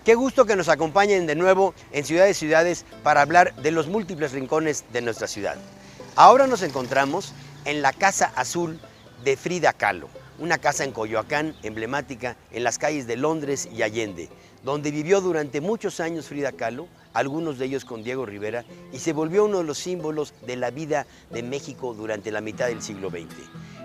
Qué gusto que nos acompañen de nuevo en Ciudades Ciudades para hablar de los múltiples rincones de nuestra ciudad. Ahora nos encontramos en la Casa Azul de Frida Kahlo, una casa en Coyoacán emblemática en las calles de Londres y Allende, donde vivió durante muchos años Frida Kahlo, algunos de ellos con Diego Rivera, y se volvió uno de los símbolos de la vida de México durante la mitad del siglo XX.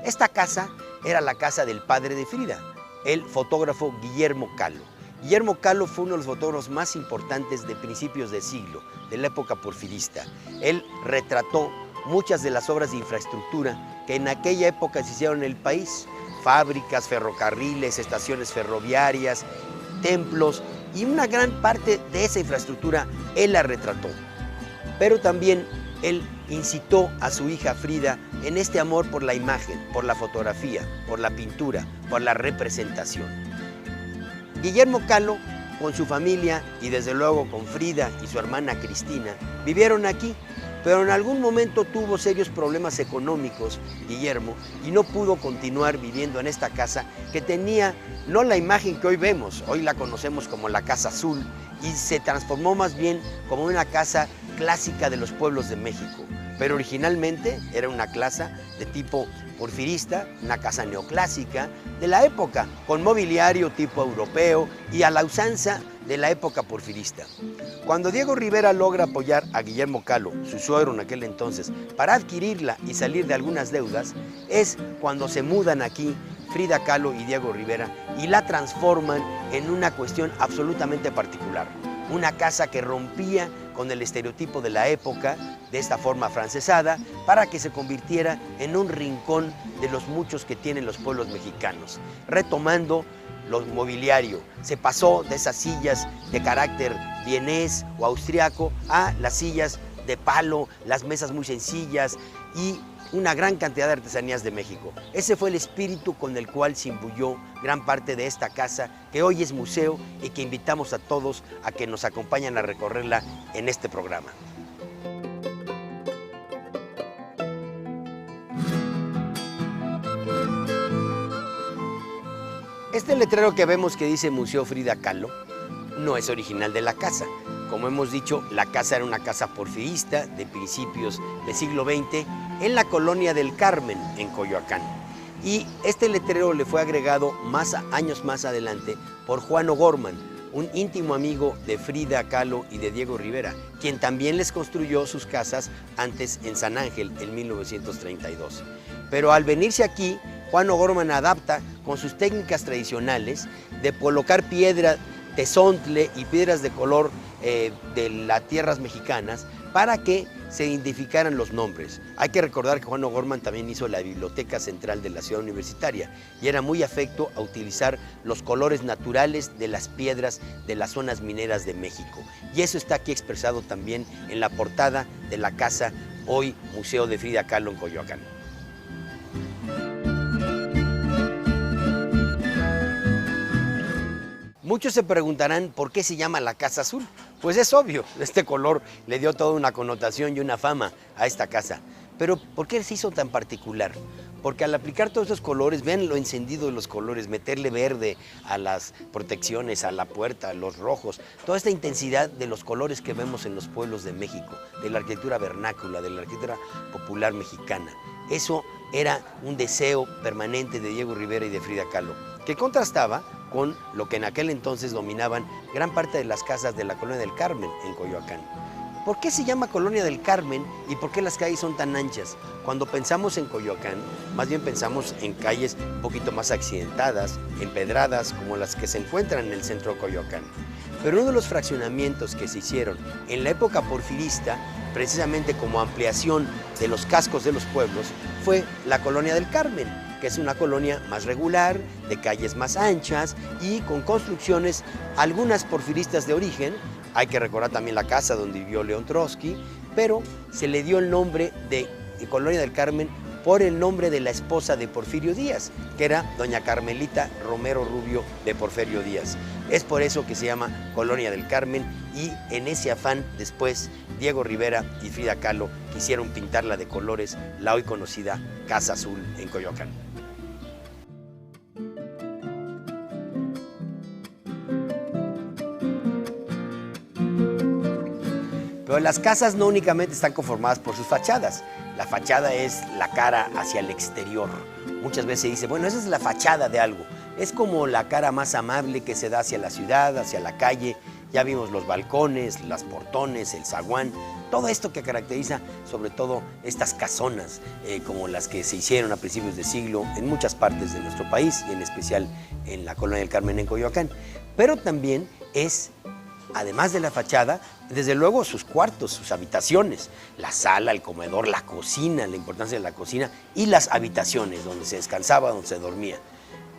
Esta casa era la casa del padre de Frida, el fotógrafo Guillermo Kahlo. Guillermo Kahlo fue uno de los fotógrafos más importantes de principios de siglo, de la época porfirista. Él retrató muchas de las obras de infraestructura que en aquella época se hicieron en el país: fábricas, ferrocarriles, estaciones ferroviarias, templos, y una gran parte de esa infraestructura él la retrató. Pero también él incitó a su hija Frida en este amor por la imagen, por la fotografía, por la pintura, por la representación. Guillermo Kahlo, con su familia y desde luego con Frida y su hermana Cristina, vivieron aquí, pero en algún momento tuvo serios problemas económicos, Guillermo, y no pudo continuar viviendo en esta casa que tenía no la imagen que hoy vemos, hoy la conocemos como la Casa Azul, y se transformó más bien como una casa clásica de los pueblos de México. Pero originalmente era una casa de tipo porfirista, una casa neoclásica de la época, con mobiliario tipo europeo y a la usanza de la época porfirista. Cuando Diego Rivera logra apoyar a Guillermo Kahlo, su suegro en aquel entonces, para adquirirla y salir de algunas deudas, es cuando se mudan aquí Frida Kahlo y Diego Rivera y la transforman en una cuestión absolutamente particular. Una casa que rompía con el estereotipo de la época, de esta forma afrancesada, para que se convirtiera en un rincón de los muchos que tienen los pueblos mexicanos, retomando lo mobiliario. Se pasó de esas sillas de carácter vienés o austriaco a las sillas de palo, las mesas muy sencillas y una gran cantidad de artesanías de México. Ese fue el espíritu con el cual se imbuyó gran parte de esta casa, que hoy es museo y que invitamos a todos a que nos acompañen a recorrerla en este programa. Este letrero que vemos que dice Museo Frida Kahlo no es original de la casa. Como hemos dicho, la casa era una casa porfirista de principios del siglo XX en la colonia del Carmen, en Coyoacán. Y este letrero le fue agregado años más adelante por Juan O'Gorman, un íntimo amigo de Frida Kahlo y de Diego Rivera, quien también les construyó sus casas antes en San Ángel en 1932. Pero al venirse aquí, Juan O'Gorman adapta con sus técnicas tradicionales de colocar piedra tezontle y piedras de color de las tierras mexicanas para que se identificaran los nombres. Hay que recordar que Juan O'Gorman también hizo la Biblioteca Central de la Ciudad Universitaria y era muy afecto a utilizar los colores naturales de las piedras de las zonas mineras de México. Y eso está aquí expresado también en la portada de la casa, hoy Museo de Frida Kahlo en Coyoacán. Muchos se preguntarán por qué se llama la Casa Azul. Pues es obvio, este color le dio toda una connotación y una fama a esta casa. Pero ¿por qué se hizo tan particular? Porque al aplicar todos esos colores, vean lo encendido de los colores, meterle verde a las protecciones, a la puerta, a los rojos, toda esta intensidad de los colores que vemos en los pueblos de México, de la arquitectura vernácula, de la arquitectura popular mexicana. Eso era un deseo permanente de Diego Rivera y de Frida Kahlo, que contrastaba con lo que en aquel entonces dominaban gran parte de las casas de la Colonia del Carmen en Coyoacán. ¿Por qué se llama Colonia del Carmen y por qué las calles son tan anchas? Cuando pensamos en Coyoacán, más bien pensamos en calles un poquito más accidentadas, empedradas, como las que se encuentran en el centro de Coyoacán. Pero uno de los fraccionamientos que se hicieron en la época porfirista, precisamente como ampliación de los cascos de los pueblos, fue la Colonia del Carmen, que es una colonia más regular, de calles más anchas y con construcciones, algunas porfiristas de origen. Hay que recordar también la casa donde vivió León Trotsky, pero se le dio el nombre de Colonia del Carmen por el nombre de la esposa de Porfirio Díaz, que era doña Carmelita Romero Rubio de Porfirio Díaz. Es por eso que se llama Colonia del Carmen y en ese afán después Diego Rivera y Frida Kahlo quisieron pintarla de colores, la hoy conocida Casa Azul en Coyoacán. las casas no únicamente están conformadas por sus fachadas, la fachada es la cara hacia el exterior. Muchas veces se dice, bueno, esa es la fachada de algo. Es como la cara más amable que se da hacia la ciudad, hacia la calle. Ya vimos los balcones, los portones, el zaguán, todo esto que caracteriza sobre todo estas casonas, como las que se hicieron a principios de siglo en muchas partes de nuestro país, y en especial en la Colonia del Carmen en Coyoacán. Pero también es, además de la fachada, desde luego sus cuartos, sus habitaciones, la sala, el comedor, la cocina, la importancia de la cocina y las habitaciones donde se descansaba, donde se dormía.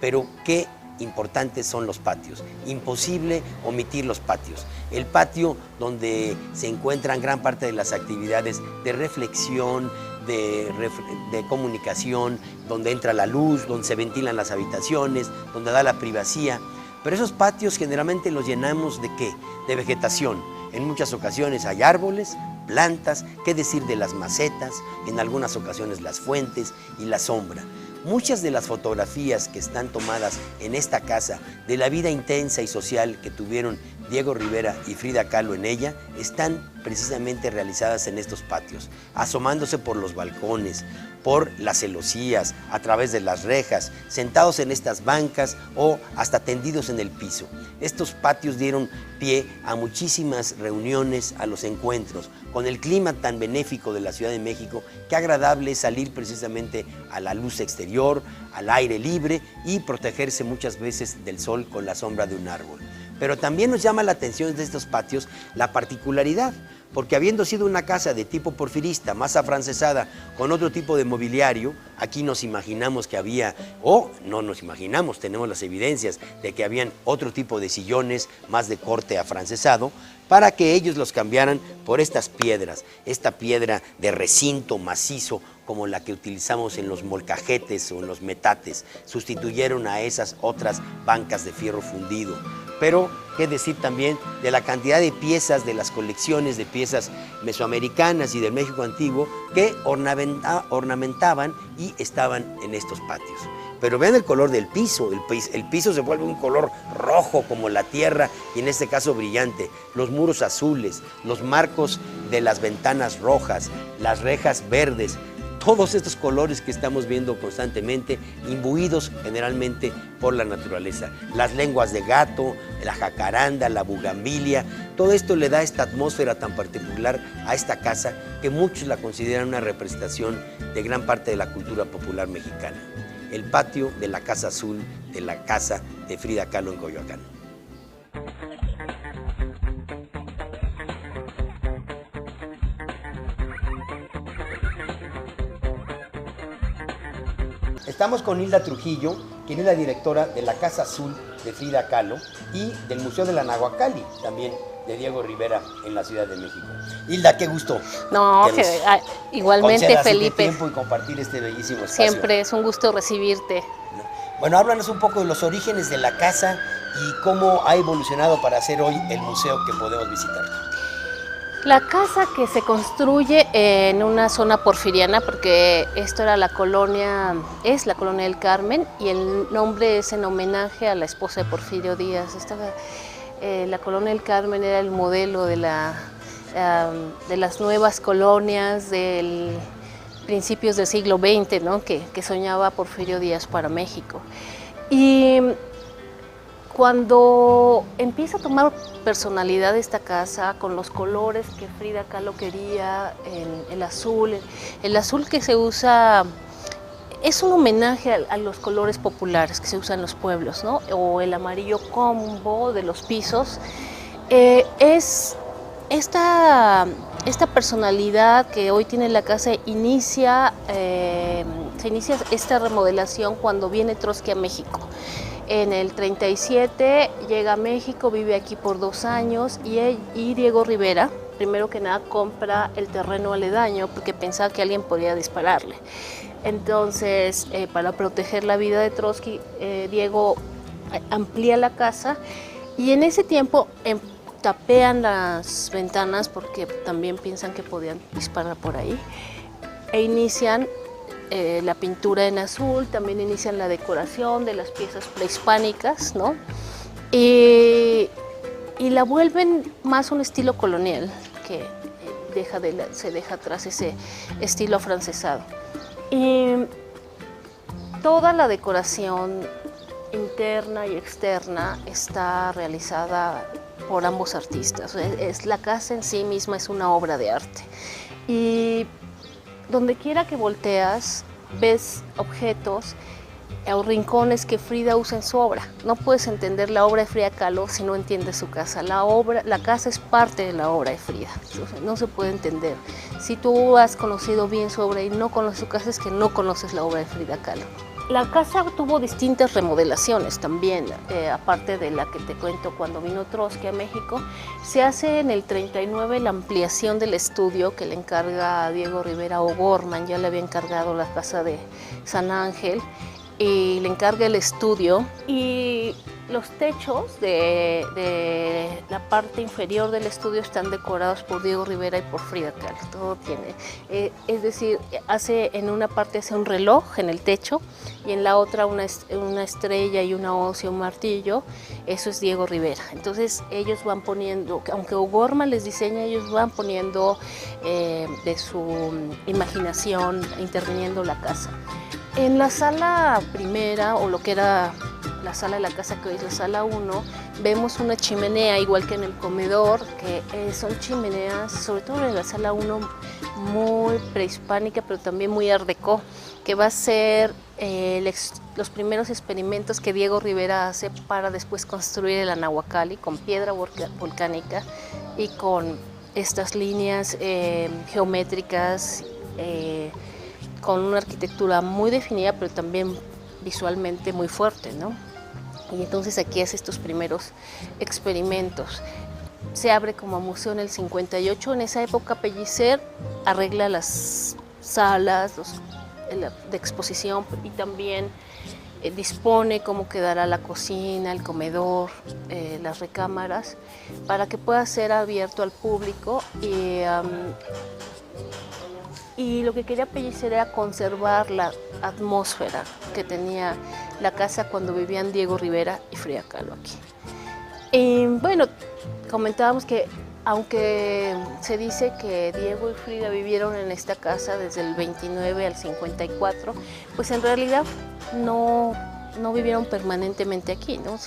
Pero qué importantes son los patios. Imposible omitir los patios. El patio donde se encuentran gran parte de las actividades de reflexión, de comunicación, donde entra la luz, donde se ventilan las habitaciones, donde da la privacidad. Pero esos patios generalmente los llenamos ¿de qué? De vegetación. En muchas ocasiones hay árboles, plantas, qué decir de las macetas, en algunas ocasiones las fuentes y la sombra. Muchas de las fotografías que están tomadas en esta casa de la vida intensa y social que tuvieron Diego Rivera y Frida Kahlo en ella están precisamente realizadas en estos patios, asomándose por los balcones, por las celosías, a través de las rejas, sentados en estas bancas o hasta tendidos en el piso. Estos patios dieron pie a muchísimas reuniones, a los encuentros, con el clima tan benéfico de la Ciudad de México, qué agradable es salir precisamente a la luz exterior, al aire libre y protegerse muchas veces del sol con la sombra de un árbol. Pero también nos llama la atención de estos patios la particularidad, porque habiendo sido una casa de tipo porfirista, más afrancesada, con otro tipo de mobiliario, aquí nos imaginamos que había, o no nos imaginamos, tenemos las evidencias de que habían otro tipo de sillones más de corte afrancesado, para que ellos los cambiaran por estas piedras, esta piedra de recinto macizo, como la que utilizamos en los molcajetes o en los metates, sustituyeron a esas otras bancas de fierro fundido. Pero qué decir también de la cantidad de piezas, de las colecciones de piezas mesoamericanas y del México antiguo que ornamentaban y estaban en estos patios. Pero vean el color del piso, el piso se vuelve un color rojo como la tierra y en este caso brillante, los muros azules, los marcos de las ventanas rojas, las rejas verdes, todos estos colores que estamos viendo constantemente, imbuidos generalmente por la naturaleza. Las lenguas de gato, la jacaranda, la bugambilia, todo esto le da esta atmósfera tan particular a esta casa que muchos la consideran una representación de gran parte de la cultura popular mexicana. El patio de la Casa Azul, de la casa de Frida Kahlo en Coyoacán. Estamos con Hilda Trujillo, quien es la directora de la Casa Azul de Frida Kahlo y del Museo de la Nahuacalli, también de Diego Rivera en la Ciudad de México. Hilda, qué gusto. No, igualmente, Felipe. Tiempo y compartir este bellísimo espacio. Siempre es un gusto recibirte. Bueno, háblanos un poco de los orígenes de la casa y cómo ha evolucionado para ser hoy el museo que podemos visitar. La casa que se construye en una zona porfiriana, porque esto era la colonia, es la Colonia del Carmen, y el nombre es en homenaje a la esposa de Porfirio Díaz. La Colonia del Carmen era el modelo de las nuevas colonias del principios del siglo XX, ¿no? que soñaba Porfirio Díaz para México. Y cuando empieza a tomar personalidad esta casa, con los colores que Frida Kahlo quería, el azul que se usa, es un homenaje a los colores populares que se usan en los pueblos, ¿no? O el amarillo combo de los pisos, es esta personalidad que hoy tiene la casa. Se inicia esta remodelación cuando viene Trotsky a México. En el 37 llega a México, vive aquí por 2 años y Diego Rivera, primero que nada, compra el terreno aledaño porque pensaba que alguien podía dispararle. Entonces, para proteger la vida de Trotsky, Diego amplía la casa y en ese tiempo tapean las ventanas porque también piensan que podían disparar por ahí e inician la pintura en azul, también inician la decoración de las piezas prehispánicas, ¿no? Y la vuelven más un estilo colonial, que se deja atrás ese estilo afrancesado. Y toda la decoración interna y externa está realizada por ambos artistas. La casa en sí misma es una obra de arte. Y donde quiera que volteas, ves objetos o rincones que Frida usa en su obra. No puedes entender la obra de Frida Kahlo si no entiendes su casa. La casa es parte de la obra de Frida. Entonces, no se puede entender. Si tú has conocido bien su obra y no conoces su casa, es que no conoces la obra de Frida Kahlo. La casa tuvo distintas remodelaciones también, aparte de la que te cuento cuando vino Trotsky a México. Se hace en el 39 la ampliación del estudio que le encarga a Diego Rivera O'Gorman. Ya le había encargado la casa de San Ángel y le encarga el estudio, y los techos de la parte inferior del estudio están decorados por Diego Rivera y por Frida Kahlo. Todo tiene, es decir, en una parte hace un reloj en el techo y en la otra una estrella y una hoz y un martillo. Eso es Diego Rivera. Entonces ellos van poniendo, aunque O'Gorman les diseña, ellos van poniendo de su imaginación, interviniendo la casa. En la sala primera, o lo que era la sala de la casa que hoy es la sala 1, vemos una chimenea, igual que en el comedor, que son chimeneas, sobre todo en la sala 1, muy prehispánica, pero también muy art déco, que va a ser los primeros experimentos que Diego Rivera hace para después construir el Anahuacalli con piedra volcánica y con estas líneas geométricas, con una arquitectura muy definida, pero también visualmente muy fuerte, ¿no? Y entonces aquí hace estos primeros experimentos. Se abre como museo en el 58. En esa época Pellicer arregla las salas de exposición y también dispone cómo quedará la cocina, el comedor, las recámaras, para que pueda ser abierto al público. Y lo que quería Pellicer era conservar la atmósfera que tenía la casa cuando vivían Diego Rivera y Frida Kahlo aquí. Y bueno, comentábamos que aunque se dice que Diego y Frida vivieron en esta casa desde el 29 al 54, pues en realidad no vivieron permanentemente aquí, ¿no?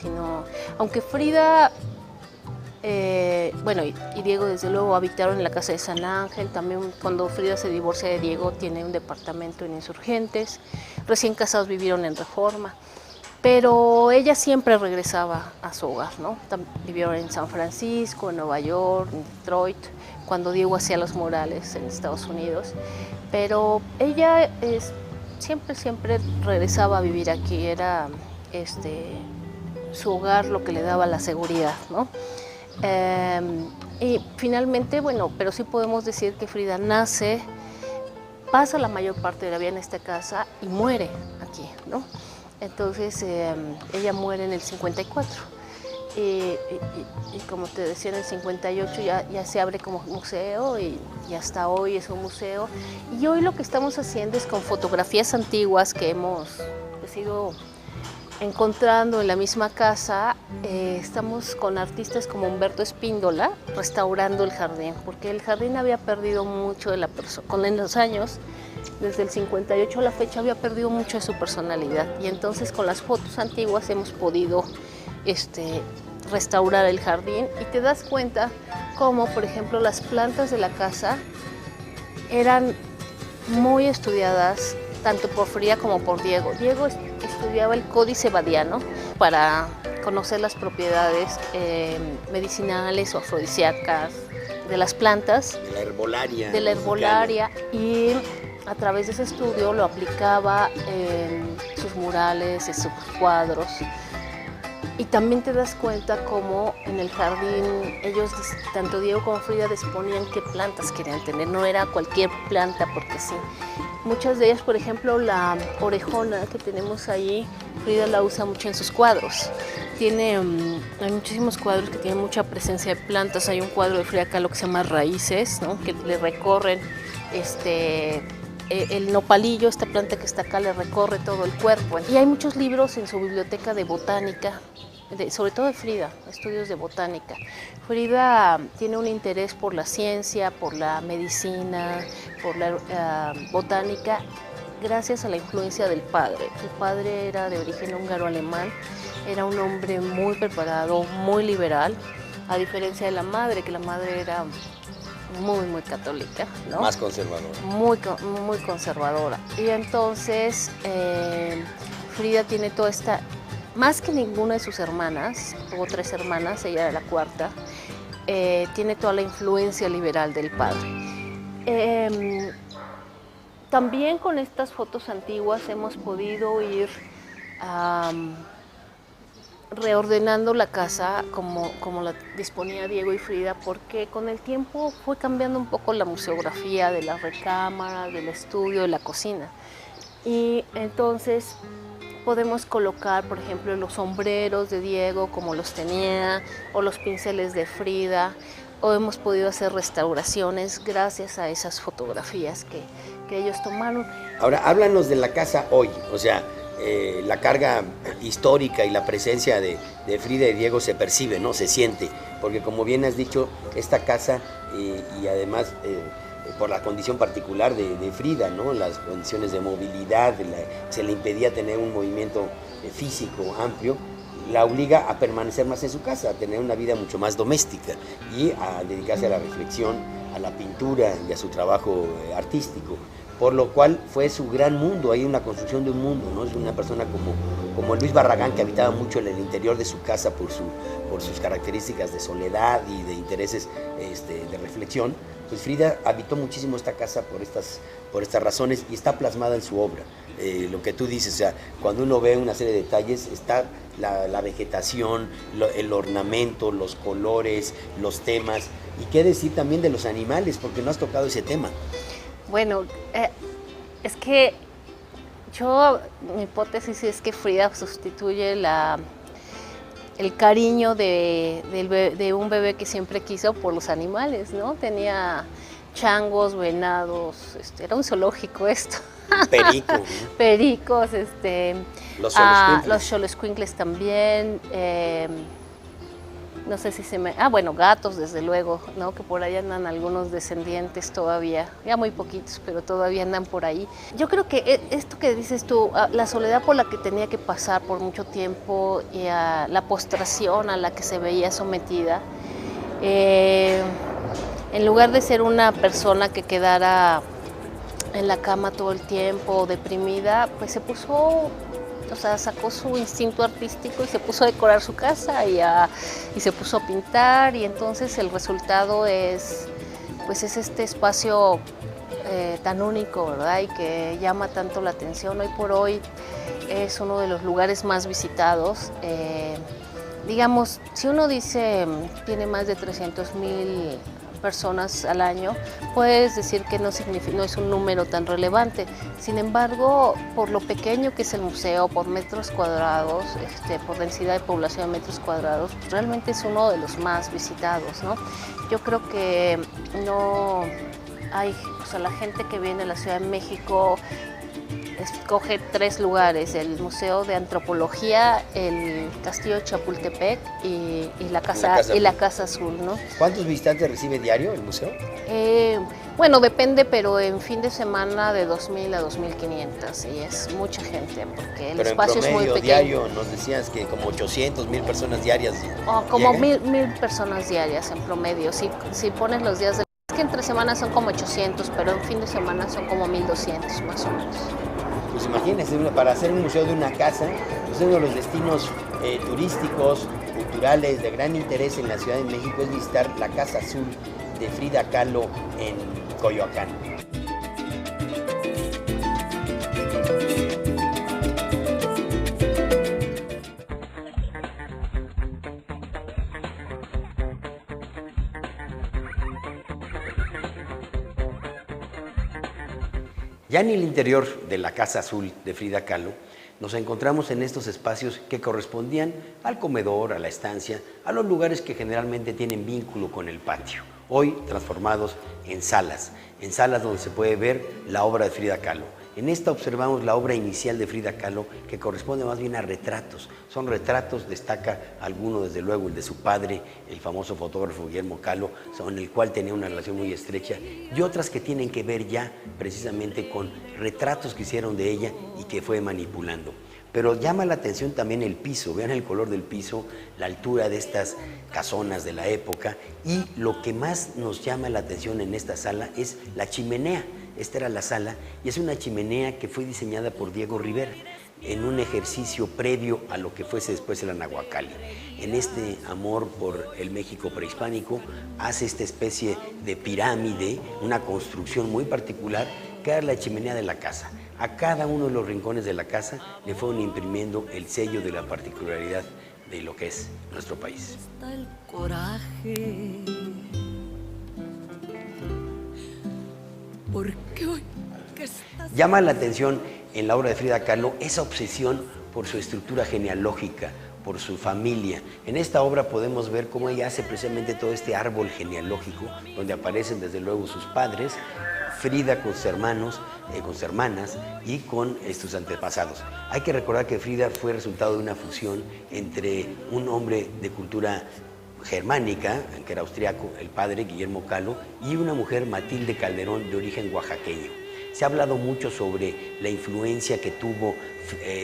Aunque Frida... y Diego desde luego habitaron en la casa de San Ángel. También cuando Frida se divorcia de Diego tiene un departamento en Insurgentes. Recién casados vivieron en Reforma, pero ella siempre regresaba a su hogar, ¿no? Vivieron en San Francisco, en Nueva York, en Detroit, cuando Diego hacía los murales en Estados Unidos, pero ella siempre regresaba a vivir aquí. Era su hogar lo que le daba la seguridad, ¿no? Y finalmente, pero sí podemos decir que Frida nace, pasa la mayor parte de la vida en esta casa y muere aquí, ¿no? Entonces ella muere en el 54 y como te decía, en el 58 ya se abre como museo y hasta hoy es un museo. Y hoy lo que estamos haciendo es, con fotografías antiguas que hemos ido encontrando en la misma casa, estamos con artistas como Humberto Espíndola restaurando el jardín, porque el jardín había perdido mucho de la persona, en los años, desde el 58 a la fecha, había perdido mucho de su personalidad, y entonces con las fotos antiguas hemos podido restaurar el jardín, y te das cuenta cómo, por ejemplo, las plantas de la casa eran muy estudiadas tanto por Frida como por Diego. Diego estudiaba el Códice Badiano para conocer las propiedades medicinales o afrodisíacas de las plantas. De la herbolaria. De la herbolaria, y a través de ese estudio lo aplicaba en sus murales, en sus cuadros. Y también te das cuenta cómo en el jardín ellos, tanto Diego como Frida, disponían qué plantas querían tener. No era cualquier planta porque sí. Muchas de ellas, por ejemplo, la orejona que tenemos ahí, Frida la usa mucho en sus cuadros. Hay muchísimos cuadros que tienen mucha presencia de plantas. Hay un cuadro de Frida Kahlo que se llama Raíces, ¿no? Que le recorren el nopalillo, esta planta que está acá, le recorre todo el cuerpo. Y hay muchos libros en su biblioteca de botánica sobre todo de Frida, estudios de botánica. Frida tiene un interés por la ciencia, por la medicina, por la botánica, gracias a la influencia del padre. Su padre era de origen húngaro-alemán, era un hombre muy preparado, muy liberal, a diferencia de la madre, que la madre era muy católica, ¿no? Más conservadora. Muy conservadora. Y entonces Frida tiene toda esta, más que ninguna de sus hermanas, tuvo 3 hermanas, ella era la cuarta, tiene toda la influencia liberal del padre. También con estas fotos antiguas hemos podido ir reordenando la casa como la disponía Diego y Frida, porque con el tiempo fue cambiando un poco la museografía de la recámara, del estudio, de la cocina. Y entonces podemos colocar, por ejemplo, los sombreros de Diego como los tenía, o los pinceles de Frida, o hemos podido hacer restauraciones gracias a esas fotografías que ellos tomaron. Ahora, háblanos de la casa hoy, o sea, la carga histórica y la presencia de Frida y Diego se percibe, ¿no? Se siente, porque como bien has dicho, esta casa y además por la condición particular de Frida, ¿no? Las condiciones de movilidad, se le impedía tener un movimiento físico amplio, la obliga a permanecer más en su casa, a tener una vida mucho más doméstica y a dedicarse a la reflexión, a la pintura y a su trabajo artístico. Por lo cual fue su gran mundo, hay una construcción de un mundo, ¿no? Es una persona como Luis Barragán, que habitaba mucho en el interior de su casa por sus características de soledad y de intereses de reflexión. Pues Frida habitó muchísimo esta casa por estas razones y está plasmada en su obra. Lo que tú dices, o sea, cuando uno ve una serie de detalles, está la vegetación, el ornamento, los colores, los temas, y qué decir también de los animales, porque no has tocado ese tema. Bueno, es que mi hipótesis es que Frida sustituye el cariño de un bebé que siempre quiso por los animales, ¿no? Tenía changos, venados, era un zoológico esto. Perico. Pericos, los xoloscuincles también. No sé si bueno, gatos desde luego, ¿no? Que por ahí andan algunos descendientes todavía, ya muy poquitos, pero todavía andan por ahí. Yo creo que esto que dices tú, la soledad por la que tenía que pasar por mucho tiempo y a la postración a la que se veía sometida, en lugar de ser una persona que quedara en la cama todo el tiempo, deprimida, pues se puso... O sea, sacó su instinto artístico y se puso a decorar su casa y se puso a pintar, y entonces el resultado es este espacio tan único, ¿verdad? Y que llama tanto la atención. Hoy por hoy es uno de los lugares más visitados. Digamos, si uno dice tiene más de 300,000 personas al año, puedes decir que no es un número tan relevante. Sin embargo, por lo pequeño que es el museo, por metros cuadrados, por densidad de población de metros cuadrados, realmente es uno de los más visitados, ¿no? Yo creo que no hay, o sea, la gente que viene a la Ciudad de México escoge 3 lugares: el Museo de Antropología, el Castillo de Chapultepec y la Casa Azul, ¿no? ¿Cuántos visitantes recibe diario el museo? Bueno, depende, pero en fin de semana de 2,000 a 2,500, y es mucha gente porque el espacio es muy pequeño. Diario nos decías que como 800,000 personas diarias. Como 1,000 personas diarias en promedio. Si pones los días es que entre semanas son como 800, pero en fin de semana son como 1,200 más o menos. Pues imagínense, para hacer un museo de una casa, pues uno de los destinos turísticos, culturales, de gran interés en la Ciudad de México es visitar la Casa Azul de Frida Kahlo en Coyoacán. Ya en el interior de la Casa Azul de Frida Kahlo, nos encontramos en estos espacios que correspondían al comedor, a la estancia, a los lugares que generalmente tienen vínculo con el patio, hoy transformados en salas donde se puede ver la obra de Frida Kahlo, En esta observamos la obra inicial de Frida Kahlo, que corresponde más bien a retratos. Son retratos, destaca alguno desde luego el de su padre, el famoso fotógrafo Guillermo Kahlo, con el cual tenía una relación muy estrecha, y otras que tienen que ver ya precisamente con retratos que hicieron de ella y que fue manipulando. Pero llama la atención también el piso, vean el color del piso, la altura de estas casonas de la época, y lo que más nos llama la atención en esta sala es la chimenea. Esta era la sala y es una chimenea que fue diseñada por Diego Rivera en un ejercicio previo a lo que fuese después el Anahuacalli. En este amor por el México prehispánico hace esta especie de pirámide, una construcción muy particular que era la chimenea de la casa. A cada uno de los rincones de la casa le fueron imprimiendo el sello de la particularidad de lo que es nuestro país. Está el coraje. Porque hoy que estás... Llama la atención en la obra de Frida Kahlo esa obsesión por su estructura genealógica, por su familia. En esta obra podemos ver cómo ella hace precisamente todo este árbol genealógico, donde aparecen desde luego sus padres, Frida con sus hermanos, con sus hermanas y con sus antepasados. Hay que recordar que Frida fue resultado de una fusión entre un hombre de cultura germánica, que era austriaco, el padre Guillermo Kahlo, y una mujer, Matilde Calderón, de origen oaxaqueño. Se ha hablado mucho sobre la influencia que tuvo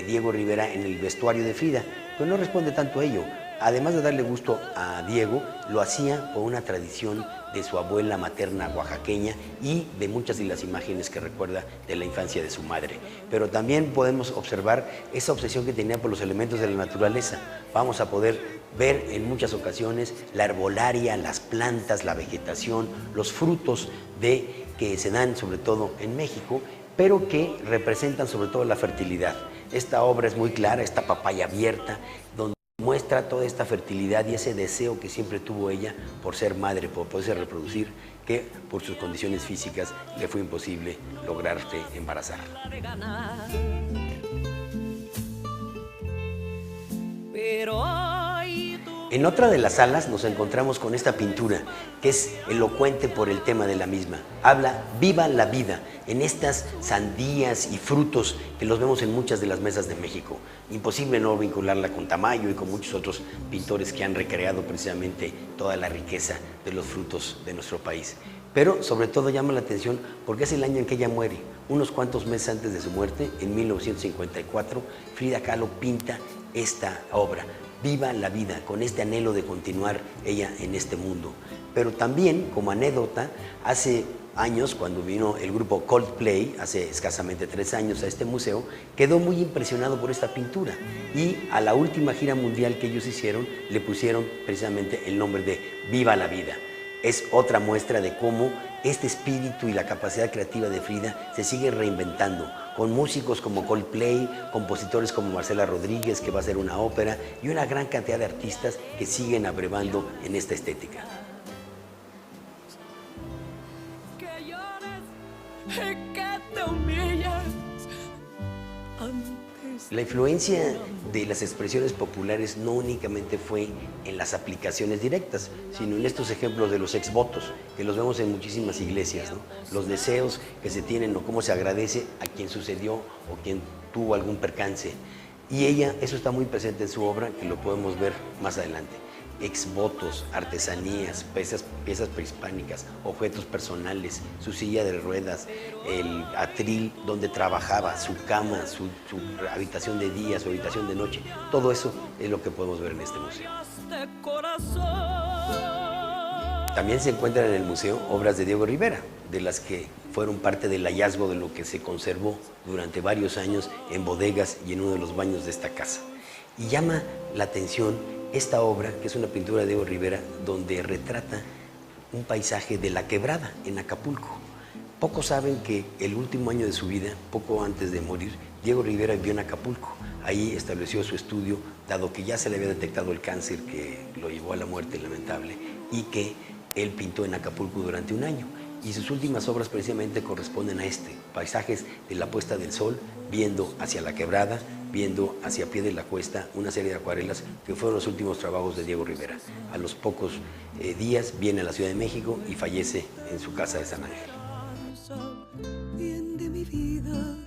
Diego Rivera en el vestuario de Frida, pero no responde tanto a ello. Además de darle gusto a Diego, lo hacía por una tradición de su abuela materna oaxaqueña y de muchas de las imágenes que recuerda de la infancia de su madre. Pero también podemos observar esa obsesión que tenía por los elementos de la naturaleza. Vamos a poder ver en muchas ocasiones la herbolaria, las plantas, la vegetación, los frutos que se dan sobre todo en México, pero que representan sobre todo la fertilidad. Esta obra es muy clara, esta papaya abierta, donde muestra toda esta fertilidad y ese deseo que siempre tuvo ella por ser madre, por poderse reproducir, que por sus condiciones físicas le fue imposible lograrse embarazar. En otra de las salas nos encontramos con esta pintura que es elocuente por el tema de la misma. Habla viva la vida en estas sandías y frutos que los vemos en muchas de las mesas de México. Imposible no vincularla con Tamayo y con muchos otros pintores que han recreado precisamente toda la riqueza de los frutos de nuestro país. Pero sobre todo llama la atención porque es el año en que ella muere. Unos cuantos meses antes de su muerte, en 1954, Frida Kahlo pinta esta obra. Viva la vida, con este anhelo de continuar ella en este mundo. Pero también, como anécdota, hace años, cuando vino el grupo Coldplay, hace escasamente 3 años a este museo, quedó muy impresionado por esta pintura y a la última gira mundial que ellos hicieron, le pusieron precisamente el nombre de Viva la vida. Es otra muestra de cómo este espíritu y la capacidad creativa de Frida se sigue reinventando, con músicos como Coldplay, compositores como Marcela Rodríguez, que va a hacer una ópera, y una gran cantidad de artistas que siguen abrevando en esta estética. Que llores y que te humillas antes. La influencia de las expresiones populares no únicamente fue en las aplicaciones directas, sino en estos ejemplos de los exvotos, que los vemos en muchísimas iglesias, ¿no? Los deseos que se tienen o cómo se agradece a quien sucedió o quien tuvo algún percance. Y ella, eso está muy presente en su obra, que lo podemos ver más adelante. Exvotos, artesanías, piezas prehispánicas, objetos personales, su silla de ruedas, el atril donde trabajaba, su cama, su habitación de día, su habitación de noche, todo eso es lo que podemos ver en este museo. También se encuentran en el museo obras de Diego Rivera, de las que fueron parte del hallazgo de lo que se conservó durante varios años en bodegas y en uno de los baños de esta casa. Y llama la atención esta obra, que es una pintura de Diego Rivera, donde retrata un paisaje de la Quebrada, en Acapulco. Pocos saben que el último año de su vida, poco antes de morir, Diego Rivera vivió en Acapulco. Ahí estableció su estudio, dado que ya se le había detectado el cáncer que lo llevó a la muerte lamentable, y que él pintó en Acapulco durante un año. Y sus últimas obras precisamente corresponden a paisajes de la puesta del sol, viendo hacia la Quebrada, viendo hacia pie de la cuesta, una serie de acuarelas que fueron los últimos trabajos de Diego Rivera. A los pocos días viene a la Ciudad de México y fallece en su casa de San Ángel. Bien de mi vida,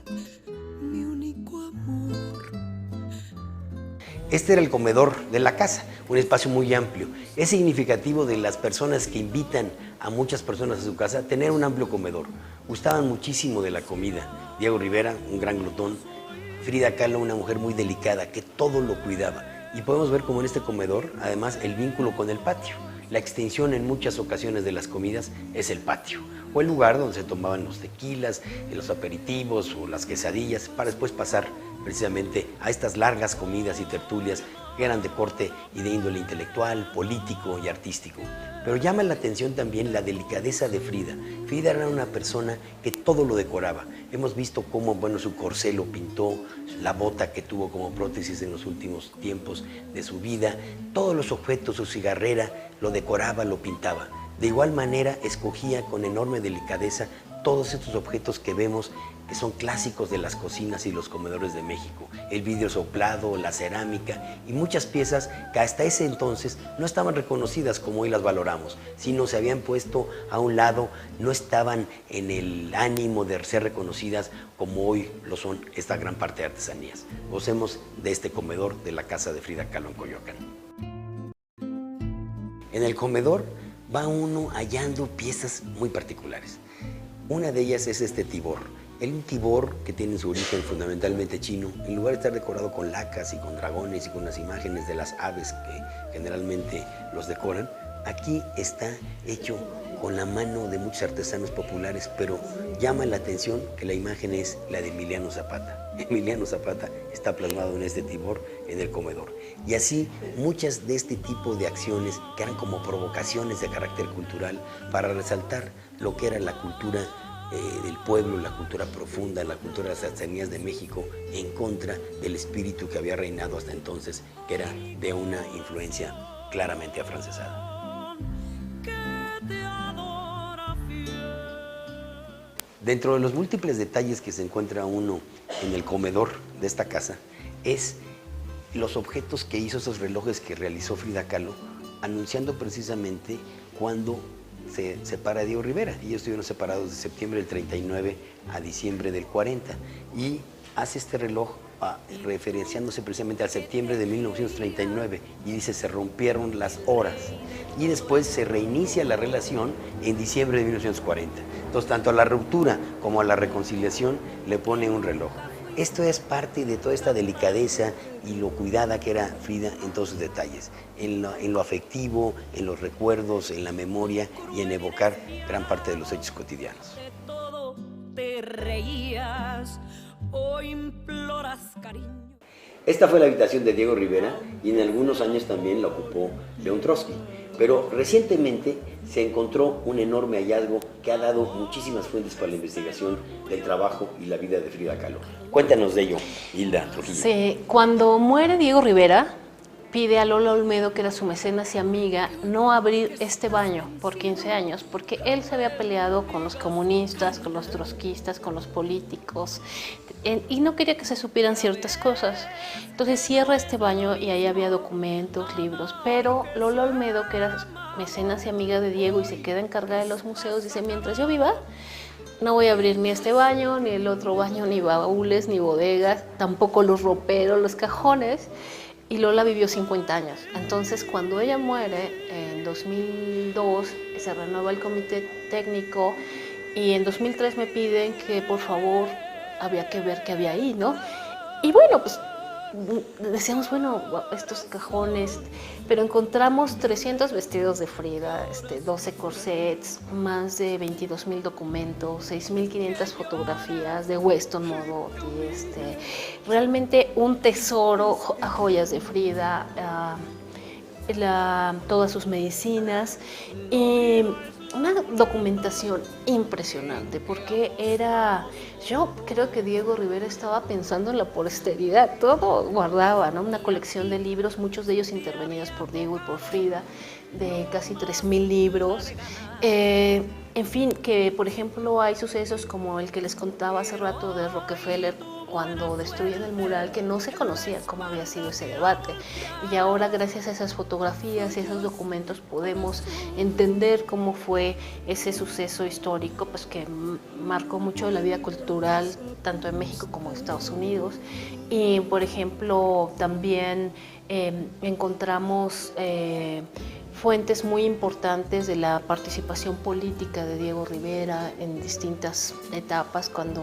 Este era el comedor de la casa, un espacio muy amplio. Es significativo de las personas que invitan a muchas personas a su casa tener un amplio comedor. Gustaban muchísimo de la comida. Diego Rivera, un gran glotón. Frida Kahlo, una mujer muy delicada, que todo lo cuidaba. Y podemos ver como en este comedor, además, el vínculo con el patio. La extensión en muchas ocasiones de las comidas es el patio, o el lugar donde se tomaban los tequilas, los aperitivos o las quesadillas, para después pasar precisamente a estas largas comidas y tertulias que eran de corte y de índole intelectual, político y artístico. Pero llama la atención también la delicadeza de Frida. Frida era una persona que todo lo decoraba. Hemos visto cómo, bueno, su corsé lo pintó, la bota que tuvo como prótesis en los últimos tiempos de su vida, todos los objetos, su cigarrera, lo decoraba, lo pintaba. De igual manera, escogía con enorme delicadeza todos estos objetos que vemos que son clásicos de las cocinas y los comedores de México. El vidrio soplado, la cerámica y muchas piezas que hasta ese entonces no estaban reconocidas como hoy las valoramos, sino se habían puesto a un lado, no estaban en el ánimo de ser reconocidas como hoy lo son esta gran parte de artesanías. Gocemos de este comedor de la casa de Frida Kahlo en Coyoacán. En el comedor va uno hallando piezas muy particulares. Una de ellas es este tibor. Un tibor que tiene su origen fundamentalmente chino, en lugar de estar decorado con lacas y con dragones y con las imágenes de las aves que generalmente los decoran, aquí está hecho con la mano de muchos artesanos populares, pero llama la atención que la imagen es la de Emiliano Zapata. Emiliano Zapata está plasmado en este tibor en el comedor. Y así muchas de este tipo de acciones que eran como provocaciones de carácter cultural para resaltar lo que era la cultura del pueblo, la cultura profunda, la cultura de las artesanías de México en contra del espíritu que había reinado hasta entonces, que era de una influencia claramente afrancesada. Dentro de los múltiples detalles que se encuentra uno en el comedor de esta casa es los objetos que hizo, esos relojes que realizó Frida Kahlo, anunciando precisamente cuando se separa Diego Rivera. Ellos estuvieron separados de septiembre del 39 a diciembre del 40 y hace este reloj referenciándose precisamente al septiembre de 1939 y dice se rompieron las horas y después se reinicia la relación en diciembre de 1940. Entonces tanto a la ruptura como a la reconciliación le pone un reloj. Esto es parte de toda esta delicadeza y lo cuidada que era Frida en todos sus detalles, en lo afectivo, en los recuerdos, en la memoria y en evocar gran parte de los hechos cotidianos. De todo te reías o imploras cariño. Esta fue la habitación de Diego Rivera y en algunos años también la ocupó León Trotsky. Pero recientemente se encontró un enorme hallazgo que ha dado muchísimas fuentes para la investigación del trabajo y la vida de Frida Kahlo. Cuéntanos de ello, Hilda Trujillo. Sí, cuando muere Diego Rivera, pide a Lola Olmedo, que era su mecenas y amiga, no abrir este baño por 15 años, porque él se había peleado con los comunistas, con los trotskistas, con los políticos, y no quería que se supieran ciertas cosas. Entonces cierra este baño y ahí había documentos, libros, pero Lola Olmedo, que era mecenas y amiga de Diego y se queda encargada de los museos, dice, mientras yo viva, no voy a abrir ni este baño, ni el otro baño, ni baúles, ni bodegas, tampoco los roperos, los cajones. Y Lola vivió 50 años. Entonces, cuando ella muere, en 2002, se renueva el comité técnico y en 2003 me piden que, por favor, había que ver qué había ahí, ¿no? Y bueno, pues decíamos, bueno, estos cajones, pero encontramos 300 vestidos de Frida, 12 corsets, más de 22,000 documentos, 6,500 fotografías de Weston Modotti, realmente un tesoro, joyas de Frida, todas sus medicinas, una documentación impresionante, porque yo creo que Diego Rivera estaba pensando en la posteridad, todo guardaba, ¿no? Una colección de libros, muchos de ellos intervenidos por Diego y por Frida, de casi 3,000 libros. En fin, que por ejemplo hay sucesos como el que les contaba hace rato de Rockefeller, cuando destruyen el mural, que no se conocía cómo había sido ese debate. Y ahora, gracias a esas fotografías y esos documentos, podemos entender cómo fue ese suceso histórico, pues que marcó mucho la vida cultural, tanto en México como en Estados Unidos. Y, por ejemplo, también encontramos fuentes muy importantes de la participación política de Diego Rivera en distintas etapas, cuando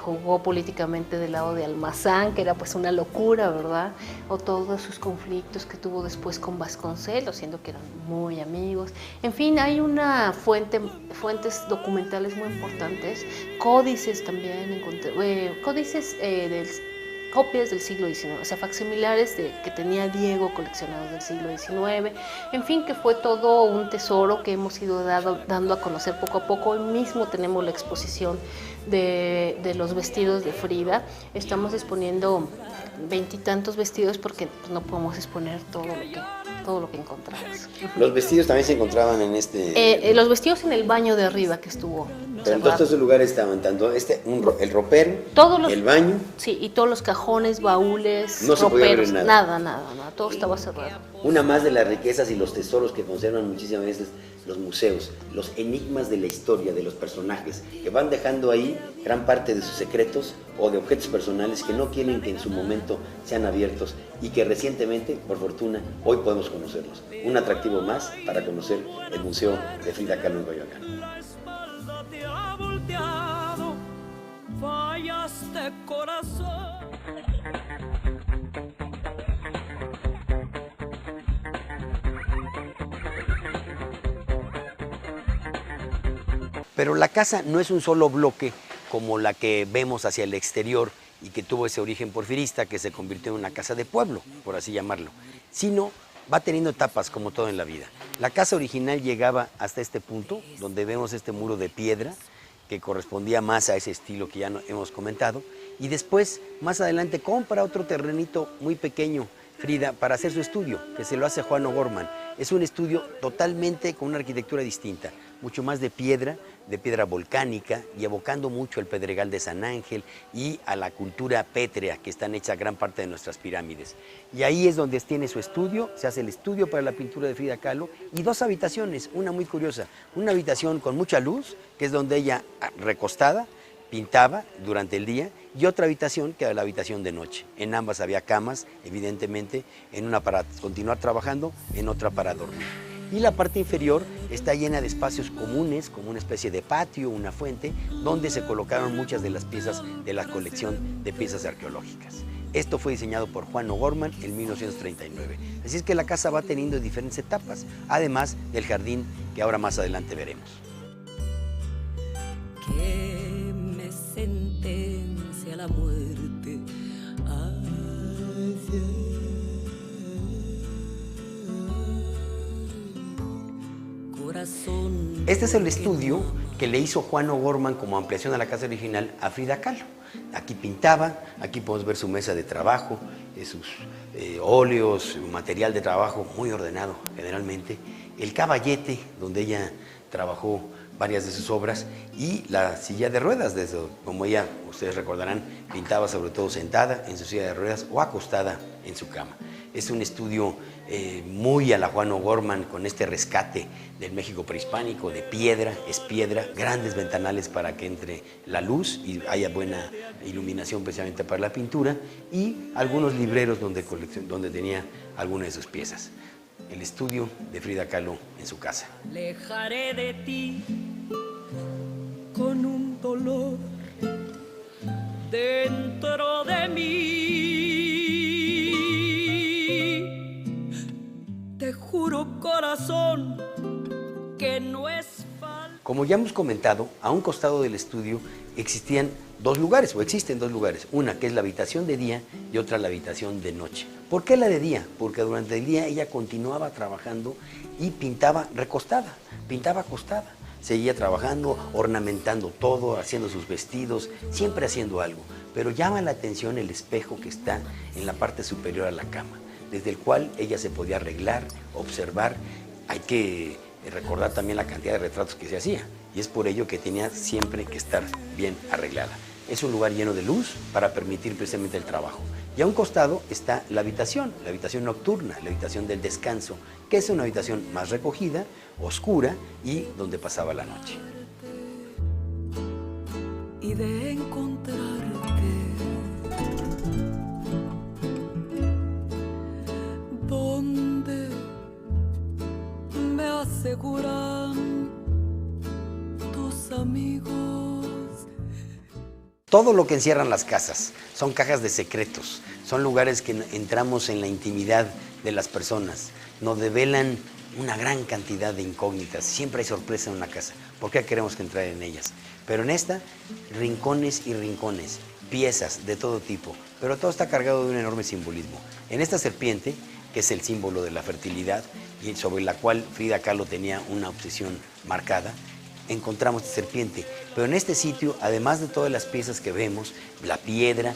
jugó políticamente del lado de Almazán, que era pues una locura, ¿verdad? O todos sus conflictos que tuvo después con Vasconcelos, siendo que eran muy amigos. En fin, hay una fuentes documentales muy importantes, códices también, códices copias del siglo XIX, o sea, facsimilares que tenía Diego coleccionados del siglo XIX, en fin, que fue todo un tesoro que hemos ido dando a conocer poco a poco. Hoy mismo tenemos la exposición de los vestidos de Frida, estamos exponiendo 20 y tantos vestidos porque pues, no podemos exponer todo lo que encontramos. Los vestidos también se encontraban en este... los vestidos en el baño de arriba que estuvo. Pero en todos esos lugares estaban tanto el ropero, el baño. Sí, y todos los cajones, baúles, no roperos, se podía abrir nada, todo estaba cerrado. Una más de las riquezas y los tesoros que conservan muchísimas veces los museos, los enigmas de la historia de los personajes, que van dejando ahí gran parte de sus secretos o de objetos personales que no quieren que en su momento sean abiertos y que recientemente, por fortuna, hoy podemos conocerlos. Un atractivo más para conocer el Museo de Frida Kahlo en Coyoacán. Te ha volteado, fallaste corazón. Pero la casa no es un solo bloque como la que vemos hacia el exterior y que tuvo ese origen porfirista que se convirtió en una casa de pueblo, por así llamarlo, sino va teniendo etapas como todo en la vida. La casa original llegaba hasta este punto, donde vemos este muro de piedra, que correspondía más a ese estilo que ya hemos comentado, y después, más adelante, compra otro terrenito muy pequeño, Frida, para hacer su estudio, que se lo hace Juan O'Gorman. Es un estudio totalmente con una arquitectura distinta, mucho más de piedra volcánica, y evocando mucho el Pedregal de San Ángel y a la cultura pétrea que están hechas gran parte de nuestras pirámides. Y ahí es donde tiene su estudio, se hace el estudio para la pintura de Frida Kahlo, y dos habitaciones, una muy curiosa, una habitación con mucha luz, que es donde ella, recostada, pintaba durante el día, y otra habitación que era la habitación de noche. En ambas había camas, evidentemente, en una para continuar trabajando, en otra para dormir. Y la parte inferior está llena de espacios comunes, como una especie de patio, una fuente, donde se colocaron muchas de las piezas de la colección de piezas arqueológicas. Esto fue diseñado por Juan O'Gorman en 1939. Así es que la casa va teniendo diferentes etapas, además del jardín que ahora más adelante veremos. Que me sentencia la muerte. Este es el estudio que le hizo Juan O'Gorman como ampliación a la casa original a Frida Kahlo. Aquí pintaba, aquí podemos ver su mesa de trabajo, sus óleos, su material de trabajo muy ordenado generalmente, el caballete donde ella trabajó varias de sus obras y la silla de ruedas, como ella, ustedes recordarán, pintaba sobre todo sentada en su silla de ruedas o acostada en su cama. Es un estudio muy a la Juan O'Gorman, con este rescate del México prehispánico, de piedra, es piedra, grandes ventanales para que entre la luz y haya buena iluminación precisamente para la pintura, y algunos libreros donde tenía algunas de sus piezas. El estudio de Frida Kahlo en su casa. Alejaré de ti con un dolor dentro de mí. Te juro, corazón, que no es falso. Como ya hemos comentado, a un costado del estudio existían dos lugares, o existen dos lugares. Una que es la habitación de día y otra la habitación de noche. ¿Por qué la de día? Porque durante el día ella continuaba trabajando y pintaba recostada, pintaba acostada. Seguía trabajando, ornamentando todo, haciendo sus vestidos, siempre haciendo algo. Pero llama la atención el espejo que está en la parte superior a la cama, desde el cual ella se podía arreglar, observar. Hay que recordar también la cantidad de retratos que se hacía, y es por ello que tenía siempre que estar bien arreglada. es un lugar lleno de luz para permitir precisamente el trabajo. Y a un costado está la habitación nocturna, la habitación del descanso, que es una habitación más recogida, oscura y donde pasaba la noche. Y de encontrarte donde me aseguran tus amigos. Todo lo que encierran las casas son cajas de secretos, son lugares que entramos en la intimidad de las personas, nos develan una gran cantidad de incógnitas, siempre hay sorpresa en una casa, ¿por qué queremos que entrar en ellas? Pero en esta, rincones y rincones, piezas de todo tipo, pero todo está cargado de un enorme simbolismo. En esta serpiente, que es el símbolo de la fertilidad y sobre la cual Frida Kahlo tenía una obsesión marcada, encontramos esta serpiente, pero en este sitio, además de todas las piezas que vemos, la piedra,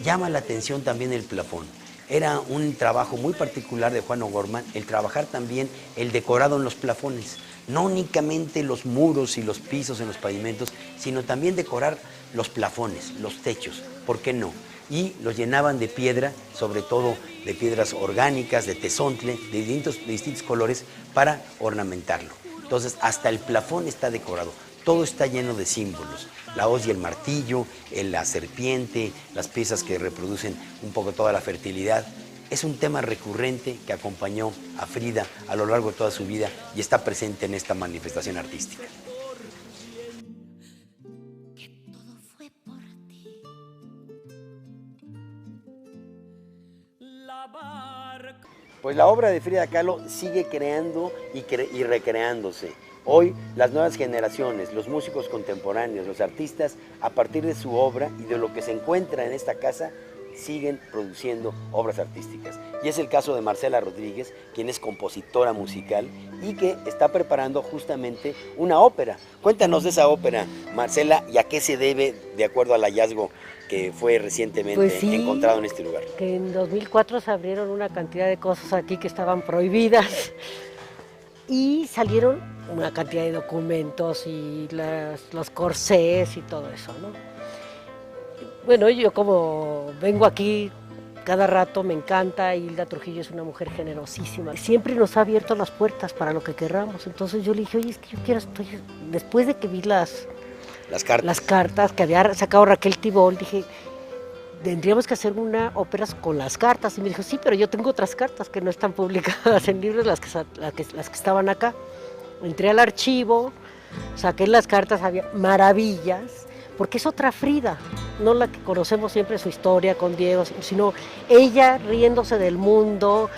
llama la atención también el plafón. Era un trabajo muy particular de Juan O'Gorman el trabajar también el decorado en los plafones, no únicamente los muros y los pisos en los pavimentos, sino también decorar los plafones, los techos, ¿por qué no? Y los llenaban de piedra, sobre todo de piedras orgánicas, de tezontle, de distintos colores, para ornamentarlo. Entonces, hasta el plafón está decorado, todo está lleno de símbolos. La hoz y el martillo, la serpiente, las piezas que reproducen un poco toda la fertilidad. Es un tema recurrente que acompañó a Frida a lo largo de toda su vida y está presente en esta manifestación artística. Pues la obra de Frida Kahlo sigue creando y recreándose. Hoy las nuevas generaciones, los músicos contemporáneos, los artistas, a partir de su obra y de lo que se encuentra en esta casa, siguen produciendo obras artísticas. Y es el caso de Marcela Rodríguez, quien es compositora musical y que está preparando justamente una ópera. Cuéntanos de esa ópera, Marcela, y a qué se debe de acuerdo al hallazgo que fue recientemente encontrado en este lugar. Que en 2004 se abrieron una cantidad de cosas aquí que estaban prohibidas y salieron una cantidad de documentos y los corsés y todo eso, ¿no? Bueno, yo como vengo aquí cada rato, me encanta. Hilda Trujillo es una mujer generosísima. Siempre nos ha abierto las puertas para lo que querramos. Entonces yo le dije, oye, es que yo quiero, después de que vi las cartas que había sacado Raquel Tibol, dije, tendríamos que hacer una ópera con las cartas. Y me dijo, sí, pero yo tengo otras cartas que no están publicadas en libros, las que estaban acá. Entré al archivo, saqué las cartas, había maravillas, porque es otra Frida, no la que conocemos siempre su historia con Diego, sino ella riéndose del mundo,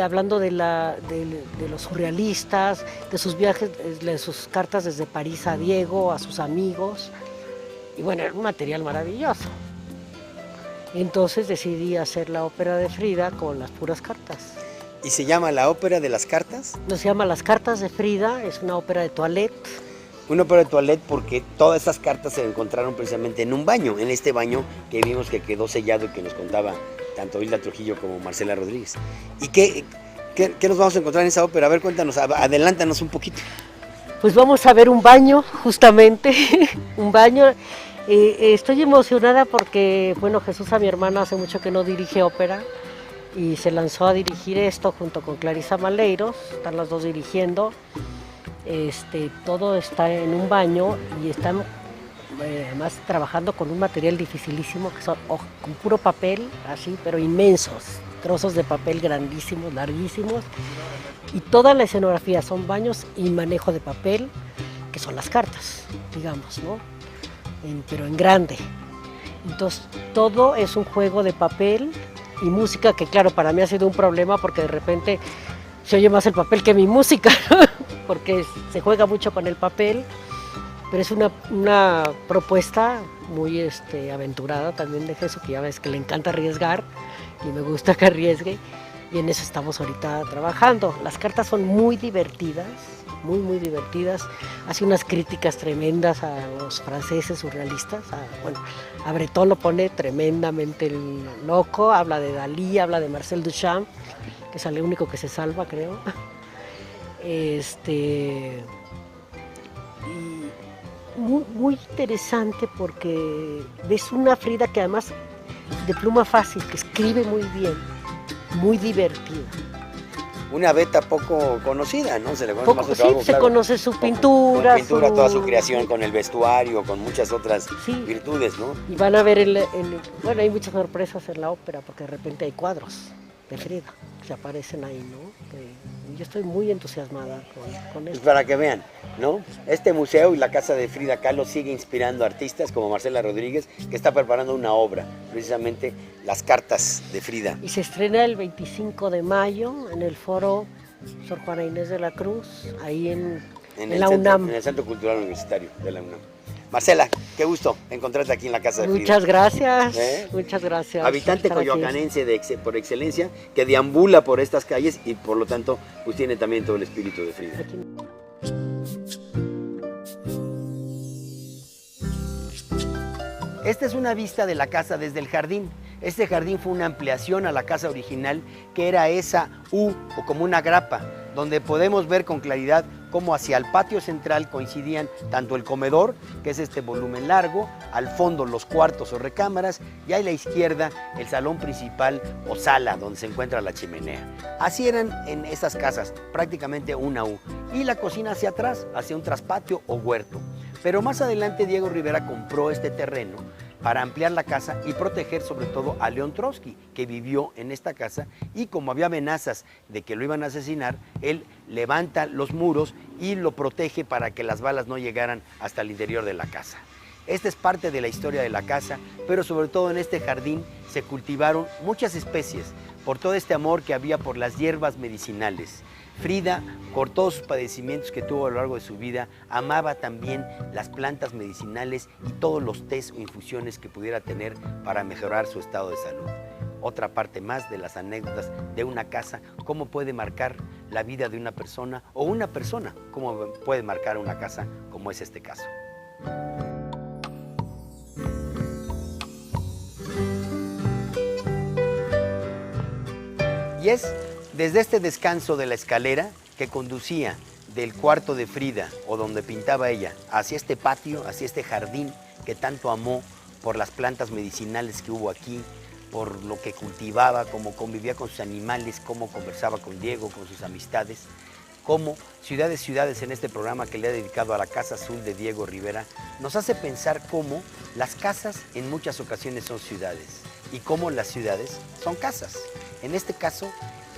hablando de los surrealistas, de sus viajes, de sus cartas desde París a Diego, a sus amigos, y bueno, era un material maravilloso. Entonces decidí hacer la ópera de Frida con las puras cartas. ¿Y se llama la ópera de las cartas? No, se llama Las Cartas de Frida, es una ópera de toilette. Una ópera de toilette porque todas estas cartas se encontraron precisamente en un baño, en este baño que vimos que quedó sellado y que nos contaba tanto Hilda Trujillo como Marcela Rodríguez. ¿Y qué nos vamos a encontrar en esa ópera? A ver, cuéntanos, adelántanos un poquito. Pues vamos a ver un baño, justamente, un baño. Estoy emocionada porque, bueno, Jesús, a mi hermana, hace mucho que no dirige ópera y se lanzó a dirigir esto junto con Clarisa Maleiros, están las dos dirigiendo. Todo está en un baño y están además trabajando con un material dificilísimo que son con puro papel, así, pero inmensos, trozos de papel grandísimos, larguísimos, y toda la escenografía son baños y manejo de papel, que son las cartas, digamos, ¿no? Pero en grande. Entonces todo es un juego de papel y música que, claro, para mí ha sido un problema porque de repente se oye más el papel que mi música, porque se juega mucho con el papel, pero es una propuesta muy aventurada también de Jesús, que ya ves que le encanta arriesgar y me gusta que arriesgue, y en eso estamos ahorita trabajando. Las cartas son muy divertidas, muy divertidas, hace unas críticas tremendas a los franceses surrealistas, a Breton lo pone tremendamente loco, habla de Dalí, habla de Marcel Duchamp, que es el único que se salva, creo. Y muy interesante porque ves una Frida que además de pluma fácil, que escribe muy bien, muy divertida. Una beta poco conocida, ¿no? Se le conoce Poco, más su sí, trabajo, se claro. conoce su pintura. Con pintura, toda su creación, con el vestuario, con muchas otras Sí. virtudes, ¿no? Y van a ver, bueno, hay muchas sorpresas en la ópera, porque de repente hay cuadros de Frida que aparecen ahí, ¿no? Yo estoy muy entusiasmada con Pues esto. para que vean, ¿no? Este museo y la casa de Frida Kahlo sigue inspirando a artistas como Marcela Rodríguez, que está preparando una obra, precisamente Las cartas de Frida. Y se estrena el 25 de mayo en el foro Sor Juana Inés de la Cruz, ahí en la UNAM. En el Centro Cultural Universitario de la UNAM. Marcela, qué gusto encontrarte aquí en la casa de Frida. Muchas gracias, ¿Eh? muchas gracias. Habitante por estar aquí. coyoacanense por excelencia, que deambula por estas calles y por lo tanto pues tiene también todo el espíritu de Frida. Esta es una vista de la casa desde el jardín. Este jardín fue una ampliación a la casa original, que era esa U o como una grapa, donde podemos ver con claridad cómo hacia el patio central coincidían tanto el comedor, que es este volumen largo, al fondo los cuartos o recámaras, y a la izquierda el salón principal o sala, donde se encuentra la chimenea. Así eran en esas casas, prácticamente una U. Y la cocina hacia atrás, hacia un traspatio o huerto. Pero más adelante Diego Rivera compró este terreno para ampliar la casa y proteger sobre todo a León Trotsky, que vivió en esta casa, y como había amenazas de que lo iban a asesinar, él levanta los muros y lo protege para que las balas no llegaran hasta el interior de la casa. Esta es parte de la historia de la casa, pero sobre todo en este jardín se cultivaron muchas especies por todo este amor que había por las hierbas medicinales. Frida, por todos sus padecimientos que tuvo a lo largo de su vida, amaba también las plantas medicinales y todos los tés o infusiones que pudiera tener para mejorar su estado de salud. Otra parte más de las anécdotas de una casa, cómo puede marcar la vida de una persona, o una persona, cómo puede marcar una casa, como es este caso. Y es desde este descanso de la escalera que conducía del cuarto de Frida, o donde pintaba ella, hacia este patio, hacia este jardín que tanto amó por las plantas medicinales que hubo aquí, por lo que cultivaba, cómo convivía con sus animales, cómo conversaba con Diego, con sus amistades, cómo Ciudades en este programa que le ha dedicado a la Casa Azul de Diego Rivera, nos hace pensar cómo las casas en muchas ocasiones son ciudades y cómo las ciudades son casas. En este caso,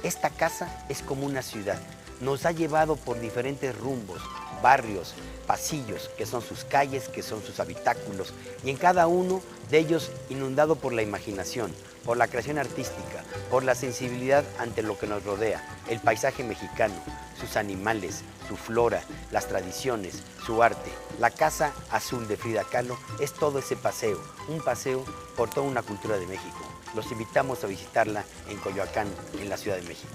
esta casa es como una ciudad. Nos ha llevado por diferentes rumbos, barrios, pasillos, que son sus calles, que son sus habitáculos, y en cada uno de ellos inundado por la imaginación, por la creación artística, por la sensibilidad ante lo que nos rodea, el paisaje mexicano, sus animales, su flora, las tradiciones, su arte. La Casa Azul de Frida Kahlo es todo ese paseo, un paseo por toda una cultura de México. Los invitamos a visitarla en Coyoacán, en la Ciudad de México.